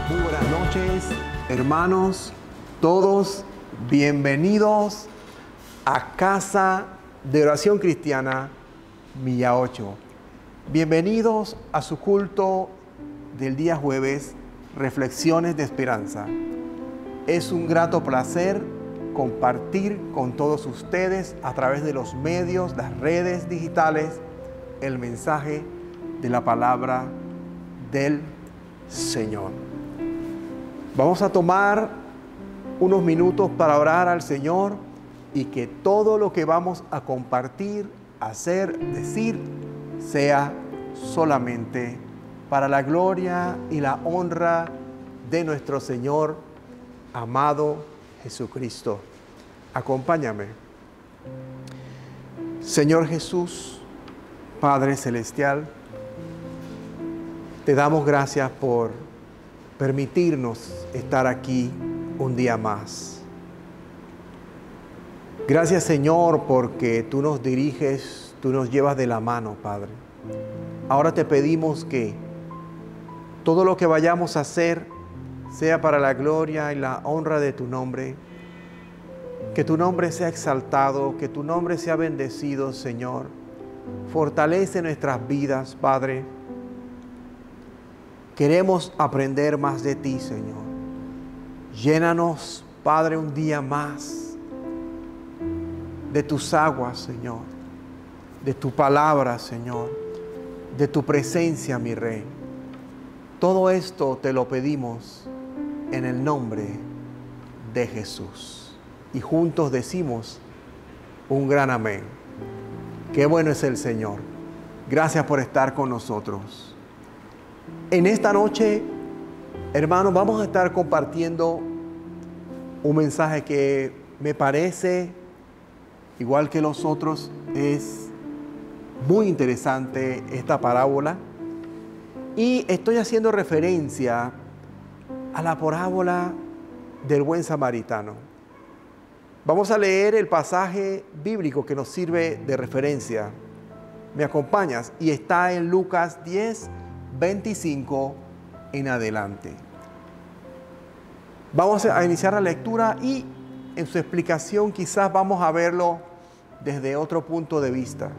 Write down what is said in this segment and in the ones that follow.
Muy buenas noches, hermanos, todos bienvenidos a Casa de Oración Cristiana Milla 8. Bienvenidos a su culto del día jueves, Reflexiones de Esperanza. Es un grato placer compartir con todos ustedes a través de los medios, las redes digitales, el mensaje de la palabra del Señor. Vamos a tomar unos minutos para orar al Señor y que todo lo que vamos a compartir, hacer, decir, sea solamente para la gloria y la honra de nuestro Señor amado Jesucristo. Acompáñame. Señor Jesús, Padre Celestial, te damos gracias por permitirnos estar aquí un día más. Gracias, Señor, porque tú nos diriges, tú nos llevas de la mano, Padre. Ahora te pedimos que todo lo que vayamos a hacer sea para la gloria y la honra de tu nombre. Que tu nombre sea exaltado, que tu nombre sea bendecido, Señor. Fortalece nuestras vidas, Padre. Queremos aprender más de ti, Señor. Llénanos, Padre, un día más de tus aguas, Señor, de tu palabra, Señor, de tu presencia, mi Rey. Todo esto te lo pedimos en el nombre de Jesús. Y juntos decimos un gran amén. Qué bueno es el Señor. Gracias por estar con nosotros. En esta noche, hermanos, vamos a estar compartiendo un mensaje que me parece, igual que los otros, es muy interesante esta parábola. Y estoy haciendo referencia a la parábola del buen samaritano. Vamos a leer el pasaje bíblico que nos sirve de referencia. ¿Me acompañas? Y está en Lucas 10, 25 en adelante. Vamos a iniciar la lectura y en su explicación quizás vamos a verlo desde otro punto de vista.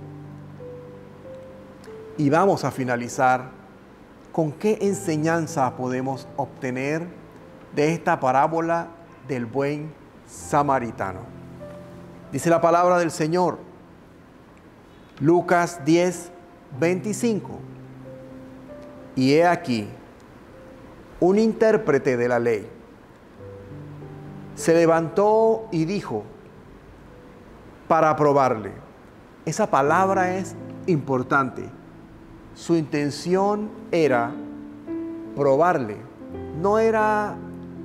Y vamos a finalizar con qué enseñanza podemos obtener de esta parábola del buen samaritano. Dice la palabra del Señor, Lucas 10, 25. Y he aquí, un intérprete de la ley se levantó y dijo, para probarle. Esa palabra es importante. Su intención era probarle. No era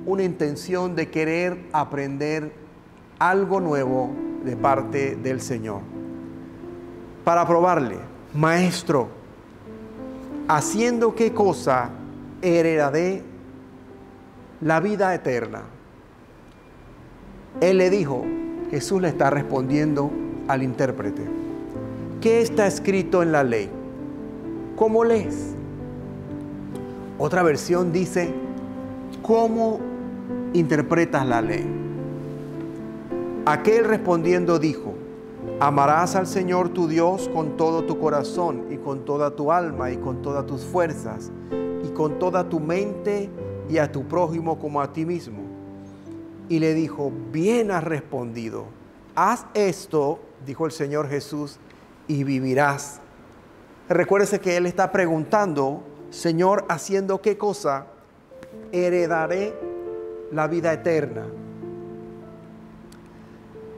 una intención de querer aprender algo nuevo de parte del Señor. Para probarle, maestro, ¿haciendo qué cosa heredaré la vida eterna? Él le dijo, Jesús le está respondiendo al intérprete, ¿qué está escrito en la ley? ¿Cómo lees? Otra versión dice, ¿cómo interpretas la ley? Aquel respondiendo dijo, amarás al Señor tu Dios con todo tu corazón y con toda tu alma y con todas tus fuerzas y con toda tu mente y a tu prójimo como a ti mismo. Y le dijo, bien has respondido, haz esto, dijo el Señor Jesús, y vivirás. Recuérdese que él está preguntando, Señor, ¿haciendo qué cosa heredaré la vida eterna?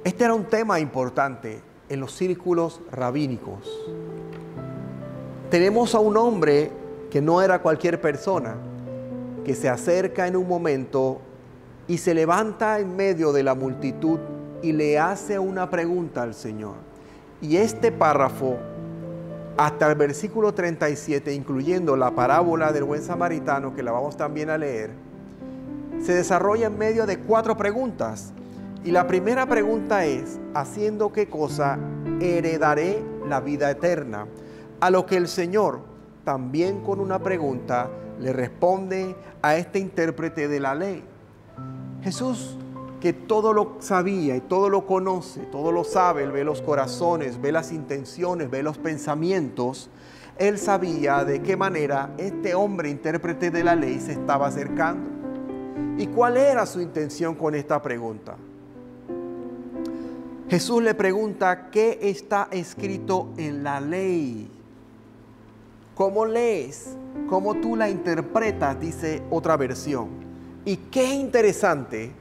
Este era un tema importante en los círculos rabínicos. Tenemos a un hombre que no era cualquier persona, que se acerca en un momento y se levanta en medio de la multitud y le hace una pregunta al Señor. Y este párrafo, hasta el versículo 37, incluyendo la parábola del buen samaritano, que la vamos también a leer, se desarrolla en medio de 4 preguntas. Y la primera pregunta es, ¿haciendo qué cosa heredaré la vida eterna? A lo que el Señor, también con una pregunta, le responde a este intérprete de la ley. Jesús, que todo lo sabía y todo lo conoce, todo lo sabe, Él ve los corazones, ve las intenciones, ve los pensamientos. Él sabía de qué manera este hombre intérprete de la ley se estaba acercando. ¿Y cuál era su intención con esta pregunta? Jesús le pregunta, ¿qué está escrito en la ley? ¿Cómo lees? ¿Cómo tú la interpretas? Dice otra versión. Y qué interesante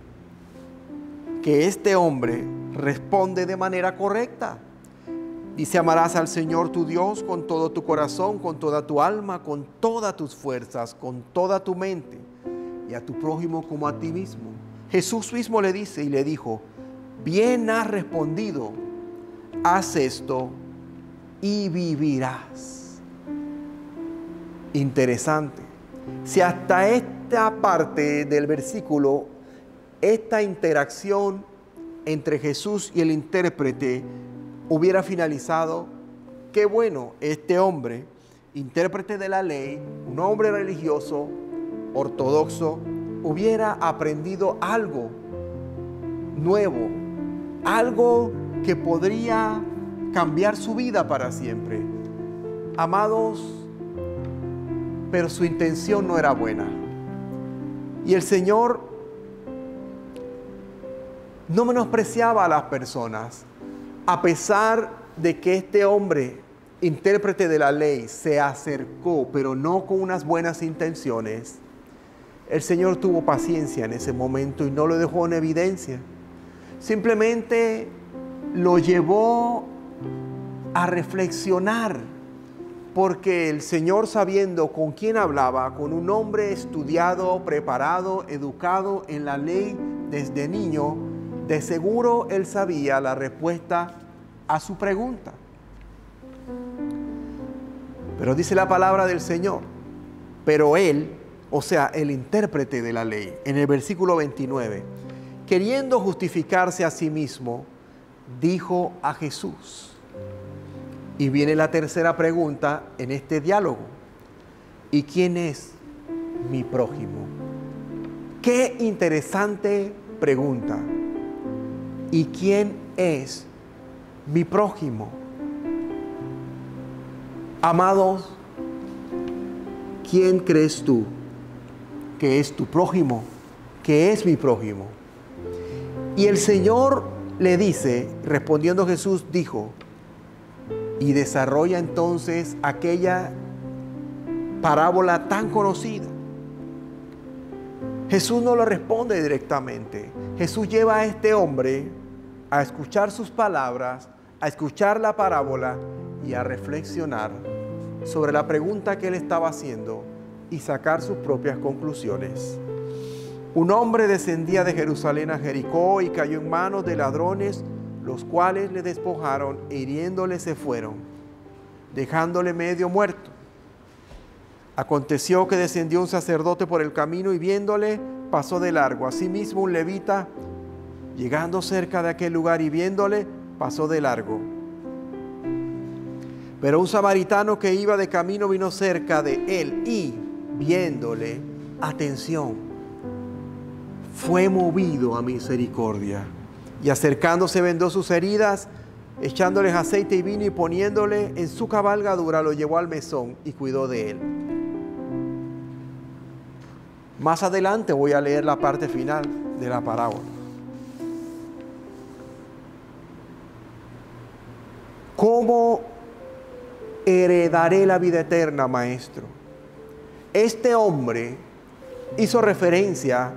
que este hombre responde de manera correcta. Dice, amarás al Señor tu Dios con todo tu corazón, con toda tu alma, con todas tus fuerzas, con toda tu mente, y a tu prójimo como a ti mismo. Jesús mismo le dice y le dijo, bien has respondido, haz esto y vivirás. Interesante. Si hasta esta parte del versículo, esta interacción entre Jesús y el intérprete hubiera finalizado, qué bueno, este hombre, intérprete de la ley, un hombre religioso, ortodoxo, hubiera aprendido algo nuevo, algo que podría cambiar su vida para siempre. Amados, pero su intención no era buena. Y el Señor no menospreciaba a las personas, a pesar de que este hombre, intérprete de la ley, se acercó, pero no con unas buenas intenciones. El Señor tuvo paciencia en ese momento y no lo dejó en evidencia. Simplemente lo llevó a reflexionar, porque el Señor, sabiendo con quién hablaba, con un hombre estudiado, preparado, educado en la ley desde niño, de seguro él sabía la respuesta a su pregunta. Pero dice la palabra del Señor, pero él, o sea, el intérprete de la ley, en el versículo 29, queriendo justificarse a sí mismo, dijo a Jesús. Y viene la tercera pregunta en este diálogo. ¿Y quién es mi prójimo? Qué interesante pregunta. ¿Y quién es mi prójimo? Amados, ¿quién crees tú que es tu prójimo? ¿Qué es mi prójimo? Y el Señor le dice, respondiendo Jesús, dijo, y desarrolla entonces aquella parábola tan conocida. Jesús no lo responde directamente. Jesús lleva a este hombre a escuchar sus palabras, a escuchar la parábola y a reflexionar sobre la pregunta que él estaba haciendo y sacar sus propias conclusiones. Un hombre descendía de Jerusalén a Jericó y cayó en manos de ladrones, los cuales le despojaron e hiriéndole se fueron, dejándole medio muerto. Aconteció que descendió un sacerdote por el camino y viéndole pasó de largo. Asimismo un levita, llegando cerca de aquel lugar y viéndole, pasó de largo. Pero un samaritano que iba de camino vino cerca de él y viéndole, atención, fue movido a misericordia. Y acercándose vendó sus heridas, echándoles aceite y vino y poniéndole en su cabalgadura, lo llevó al mesón y cuidó de él. Más adelante voy a leer la parte final de la parábola. ¿Cómo heredaré la vida eterna, maestro? Este hombre hizo referencia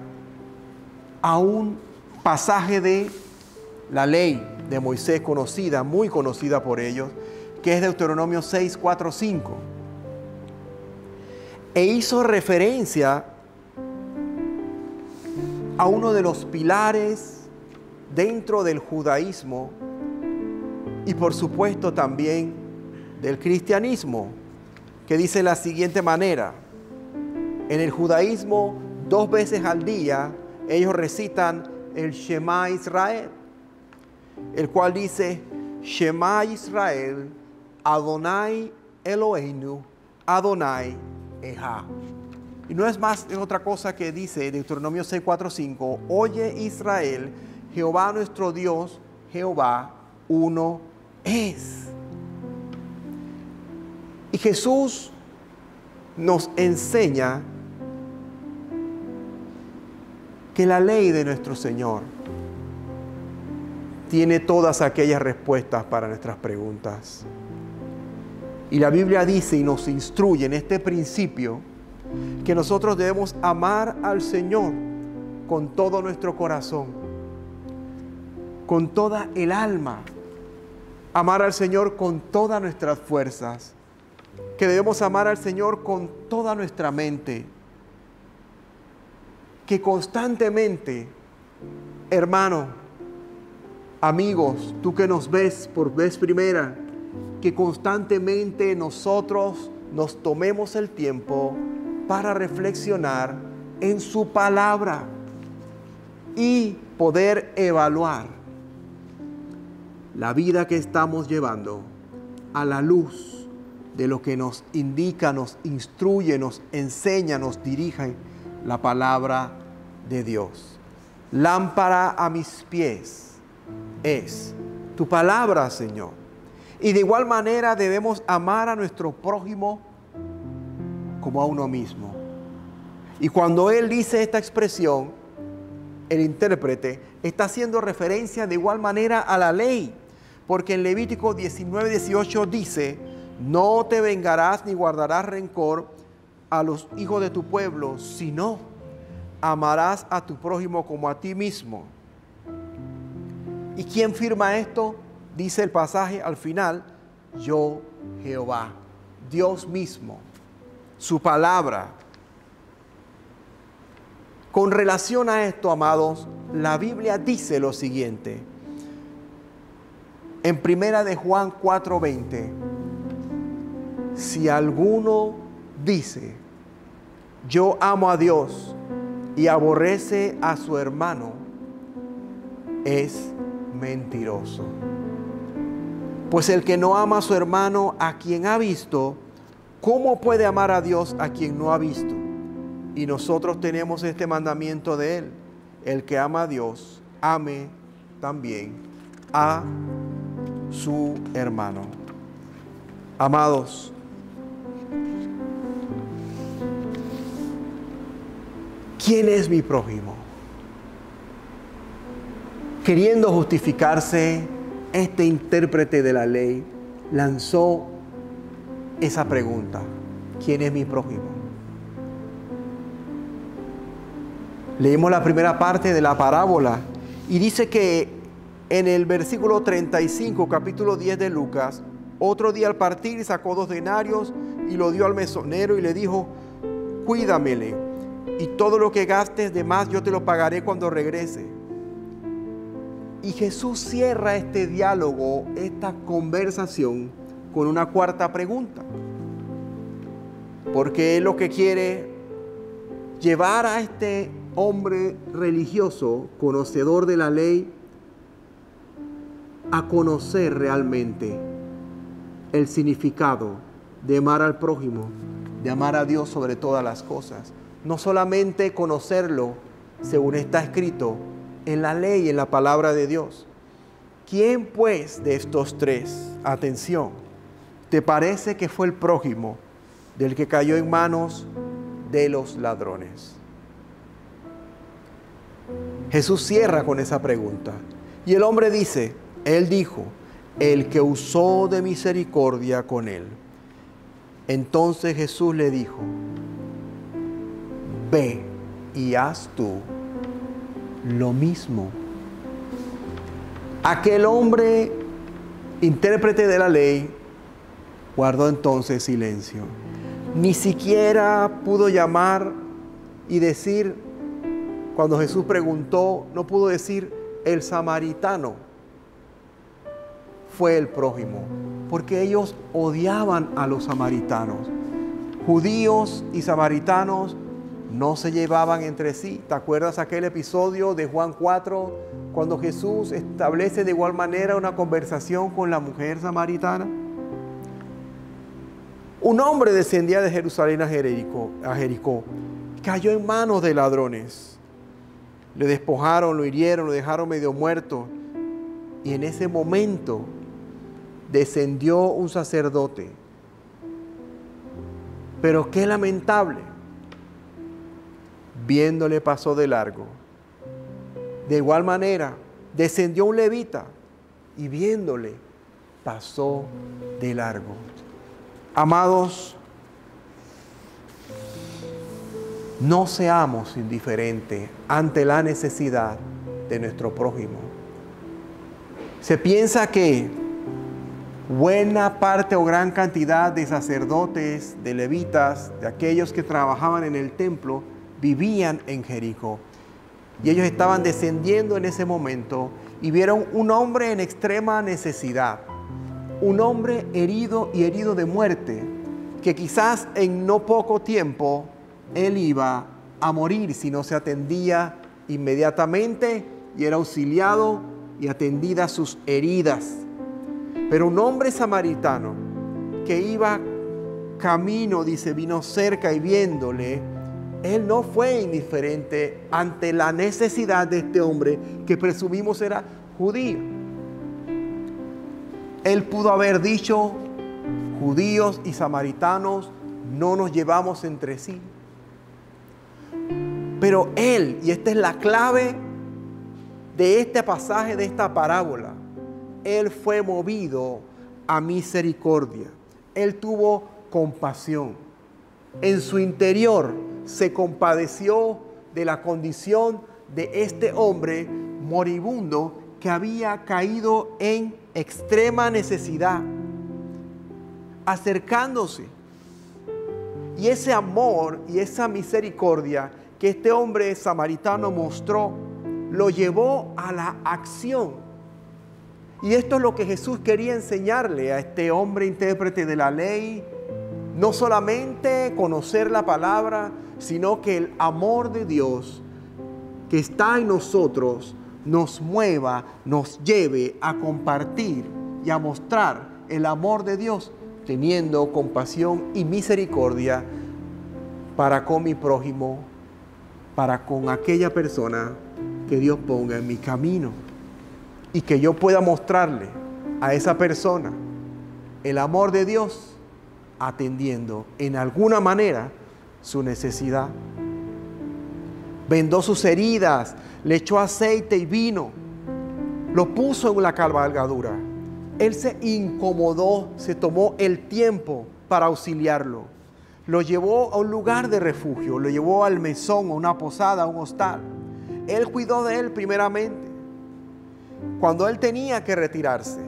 a un pasaje de la ley de Moisés conocida, muy conocida por ellos, que es Deuteronomio 6, 4, 5. E hizo referencia a uno de los pilares dentro del judaísmo y por supuesto también del cristianismo, que dice de la siguiente manera. En el judaísmo, 2 veces al día, ellos recitan el Shema Israel, el cual dice, Shema Israel, Adonai Eloheinu, Adonai Ejá. Y no es más, es otra cosa que dice Deuteronomio 6, 4, 5. Oye Israel, Jehová nuestro Dios, Jehová uno es. Y Jesús nos enseña que la ley de nuestro Señor tiene todas aquellas respuestas para nuestras preguntas. Y la Biblia dice y nos instruye en este principio que nosotros debemos amar al Señor con todo nuestro corazón, con toda el alma, amar al Señor con todas nuestras fuerzas, que debemos amar al Señor con toda nuestra mente, que constantemente, hermano, amigos, tú que nos ves por vez primera, que constantemente nosotros nos tomemos el tiempo para reflexionar en su palabra y poder evaluar la vida que estamos llevando a la luz de lo que nos indica, nos instruye, nos enseña, nos dirige la palabra de Dios. Lámpara a mis pies es tu palabra, Señor. Y de igual manera debemos amar a nuestro prójimo como a uno mismo. Y cuando él dice esta expresión, el intérprete está haciendo referencia de igual manera a la ley, porque en Levítico 19, 18 dice: no te vengarás ni guardarás rencor a los hijos de tu pueblo, sino amarás a tu prójimo como a ti mismo. ¿Y quién firma esto? Dice el pasaje al final: yo, Jehová, Dios mismo, su palabra. Con relación a esto, amados, la Biblia dice lo siguiente. En primera de Juan 4:20, si alguno dice, yo amo a Dios y aborrece a su hermano, es mentiroso. Pues el que no ama a su hermano a quien ha visto, ¿cómo puede amar a Dios a quien no ha visto? Y nosotros tenemos este mandamiento de Él: el que ama a Dios, ame también a su hermano. Amados, ¿quién es mi prójimo? Queriendo justificarse, este intérprete de la ley lanzó esa pregunta: ¿quién es mi prójimo? Leímos la primera parte de la parábola y dice que en el versículo 35, capítulo 10 de Lucas, otro día al partir sacó 2 denarios y lo dio al mesonero y le dijo: cuídamele, y todo lo que gastes de más yo te lo pagaré cuando regrese. Y Jesús cierra este diálogo, esta conversación, con una cuarta pregunta. Porque Él lo que quiere llevar a este hombre religioso, conocedor de la ley, a conocer realmente el significado de amar al prójimo, de amar a Dios sobre todas las cosas. No solamente conocerlo según está escrito en la ley, en la palabra de Dios. ¿Quién pues de estos tres, atención, te parece que fue el prójimo del que cayó en manos de los ladrones? Jesús cierra con esa pregunta. Y el hombre dice, él dijo, el que usó de misericordia con él. Entonces Jesús le dijo, ve y haz tú lo mismo. Aquel hombre, intérprete de la ley, guardó entonces silencio. Ni siquiera pudo llamar y decir, cuando Jesús preguntó, no pudo decir el samaritano fue el prójimo, porque ellos odiaban a los samaritanos. Judíos y samaritanos no se llevaban entre sí. ¿Te acuerdas aquel episodio de Juan 4, cuando Jesús establece de igual manera una conversación con la mujer samaritana? Un hombre descendía de Jerusalén a Jericó, cayó en manos de ladrones. Le despojaron, lo hirieron, lo dejaron medio muerto. Y en ese momento descendió un sacerdote. Pero qué lamentable. Viéndole pasó de largo. De igual manera, descendió un levita y viéndole pasó de largo. Amados, no seamos indiferentes ante la necesidad de nuestro prójimo. Se piensa que buena parte o gran cantidad de sacerdotes, de levitas, de aquellos que trabajaban en el templo, vivían en Jericó. Y ellos estaban descendiendo en ese momento y vieron un hombre en extrema necesidad. Un hombre herido y herido de muerte, que quizás en no poco tiempo él iba a morir si no se atendía inmediatamente y era auxiliado y atendida sus heridas. Pero un hombre samaritano que iba camino, dice, vino cerca y viéndole, él no fue indiferente ante la necesidad de este hombre que presumimos era judío. Él pudo haber dicho, judíos y samaritanos no nos llevamos entre sí. Pero él, y esta es la clave de este pasaje, de esta parábola, él fue movido a misericordia. Él tuvo compasión. En su interior se compadeció de la condición de este hombre moribundo que había caído en extrema necesidad, acercándose. Y ese amor y esa misericordia que este hombre samaritano mostró, lo llevó a la acción. Y esto es lo que Jesús quería enseñarle a este hombre intérprete de la ley. No solamente conocer la palabra, sino que el amor de Dios que está en nosotros nos mueva, nos lleve a compartir y a mostrar el amor de Dios, teniendo compasión y misericordia para con mi prójimo, para con aquella persona que Dios ponga en mi camino, y que yo pueda mostrarle a esa persona el amor de Dios, atendiendo en alguna manera su necesidad. Vendó sus heridas, le echó aceite y vino, lo puso en la cabalgadura. Él se incomodó, se tomó el tiempo para auxiliarlo. Lo llevó a un lugar de refugio, lo llevó al mesón, a una posada, a un hostal. Él cuidó de él primeramente. Cuando él tenía que retirarse,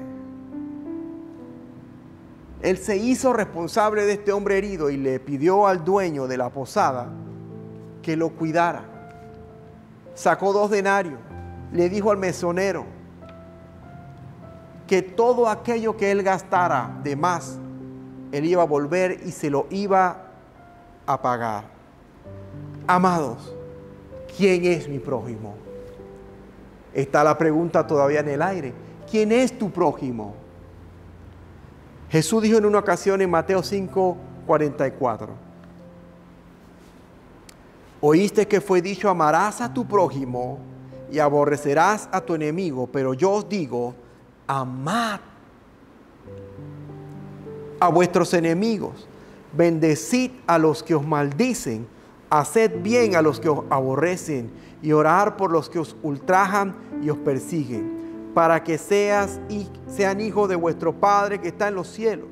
él se hizo responsable de este hombre herido y le pidió al dueño de la posada que lo cuidara. Sacó 2 denarios, le dijo al mesonero que todo aquello que él gastara de más, él iba a volver y se lo iba a pagar. Amados, ¿quién es mi prójimo? Está la pregunta todavía en el aire. ¿Quién es tu prójimo? Jesús dijo en una ocasión en Mateo 5:44. Oíste que fue dicho, amarás a tu prójimo y aborrecerás a tu enemigo, pero yo os digo, amad a vuestros enemigos, bendecid a los que os maldicen, haced bien a los que os aborrecen y orad por los que os ultrajan y os persiguen, para que sean hijos de vuestro Padre que está en los cielos,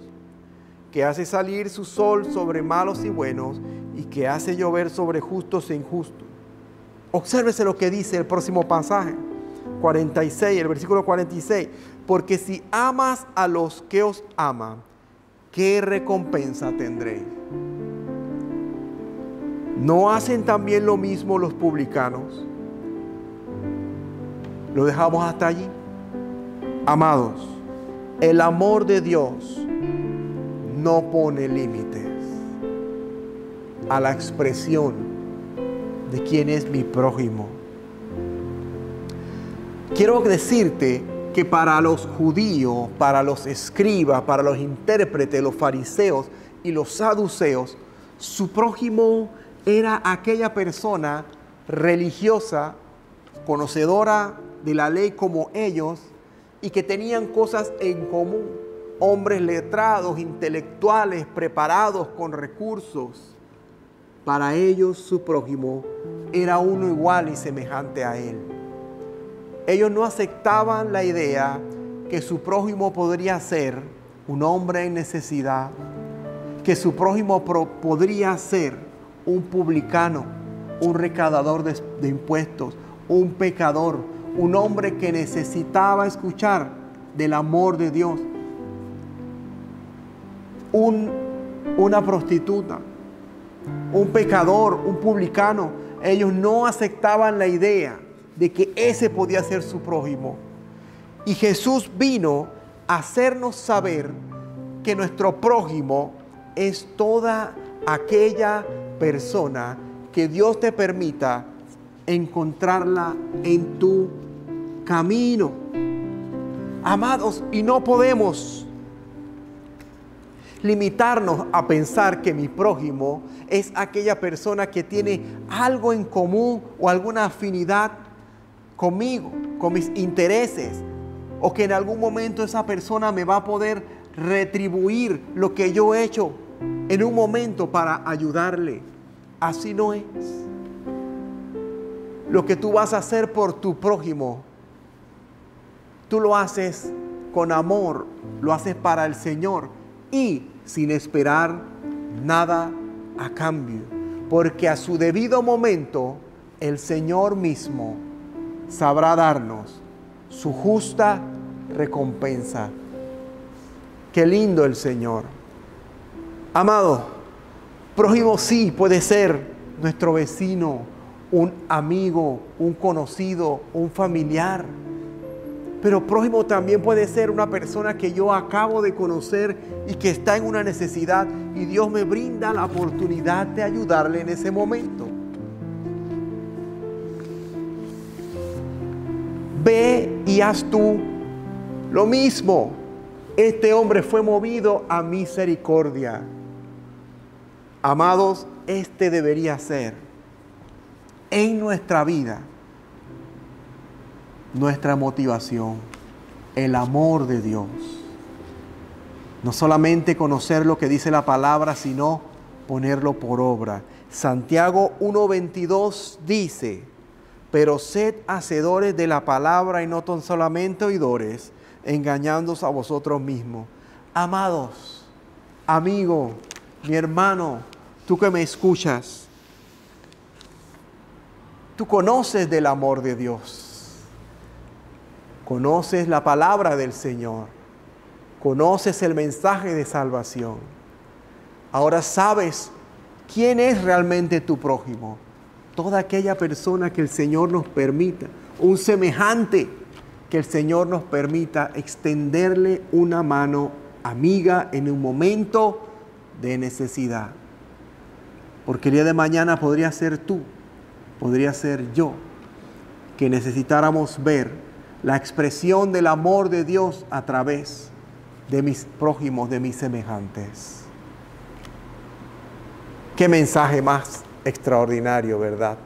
que hace salir su sol sobre malos y buenos y que hace llover sobre justos e injustos. Obsérvese lo que dice el próximo pasaje, 46, el versículo 46. Porque si amas a los que os aman, ¿qué recompensa tendréis? ¿No hacen también lo mismo los publicanos? Lo dejamos hasta allí. Amados, el amor de Dios no pone límites a la expresión de quién es mi prójimo. Quiero decirte que para los judíos, para los escribas, para los intérpretes, los fariseos y los saduceos, su prójimo era aquella persona religiosa, conocedora de la ley como ellos, y que tenían cosas en común. Hombres letrados, intelectuales, preparados, con recursos. Para ellos su prójimo era uno igual y semejante a él. Ellos no aceptaban la idea que su prójimo podría ser un hombre en necesidad, que su prójimo podría ser un publicano, un recaudador de impuestos, un pecador, un hombre que necesitaba escuchar del amor de Dios, una prostituta, un pecador, un publicano. Ellos no aceptaban la idea de que ese podía ser su prójimo. Y Jesús vino a hacernos saber que nuestro prójimo es toda aquella persona que Dios te permita encontrarla en tu camino. Amados, y no podemos limitarnos a pensar que mi prójimo es aquella persona que tiene algo en común o alguna afinidad conmigo, con mis intereses, o que en algún momento esa persona me va a poder retribuir lo que yo he hecho en un momento para ayudarle. Así no es. Lo que tú vas a hacer por tu prójimo, tú lo haces con amor, lo haces para el Señor y sin esperar nada a cambio, porque a su debido momento el Señor mismo sabrá darnos su justa recompensa. Qué lindo el Señor. Amado, prójimo sí puede ser nuestro vecino, un amigo, un conocido, un familiar. Pero prójimo también puede ser una persona que yo acabo de conocer y que está en una necesidad y Dios me brinda la oportunidad de ayudarle en ese momento. Ve y haz tú lo mismo. Este hombre fue movido a misericordia. Amados, este debería ser en nuestra vida nuestra motivación, el amor de Dios. No solamente conocer lo que dice la palabra, sino ponerlo por obra. Santiago 1:22 dice: pero sed hacedores de la palabra y no tan solamente oidores, engañándoos a vosotros mismos. Amados, amigo, mi hermano, tú que me escuchas, tú conoces del amor de Dios. Conoces la palabra del Señor. Conoces el mensaje de salvación. Ahora sabes quién es realmente tu prójimo. Toda aquella persona que el Señor nos permita, un semejante que el Señor nos permita extenderle una mano amiga en un momento de necesidad. Porque el día de mañana podría ser tú, podría ser yo, que necesitáramos ver la expresión del amor de Dios a través de mis prójimos, de mis semejantes. Qué mensaje más extraordinario, ¿verdad?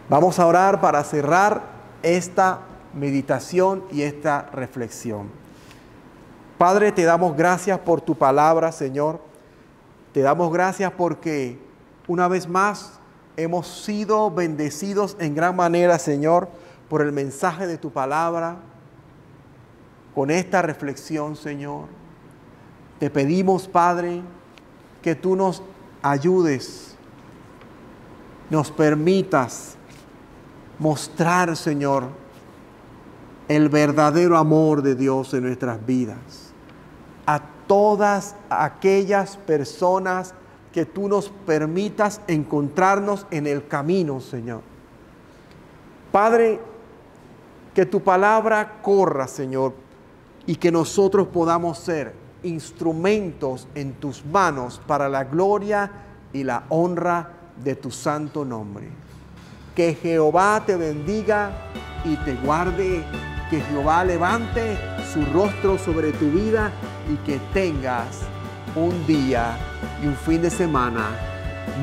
Vamos a orar para cerrar esta meditación y esta reflexión. Padre, te damos gracias por tu palabra, Señor. Te damos gracias porque una vez más hemos sido bendecidos en gran manera, Señor, por el mensaje de tu palabra. Con esta reflexión, Señor, te pedimos, Padre, que tú nos ayudes, nos permitas mostrar, Señor, el verdadero amor de Dios en nuestras vidas. A todas aquellas personas que tú nos permitas encontrarnos en el camino, Señor. Padre, que tu palabra corra, Señor, y que nosotros podamos ser instrumentos en tus manos para la gloria y la honra de tu santo nombre. Que Jehová te bendiga y te guarde, que Jehová levante su rostro sobre tu vida y que tengas un día y un fin de semana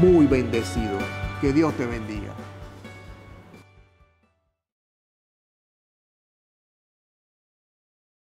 muy bendecido. Que Dios te bendiga.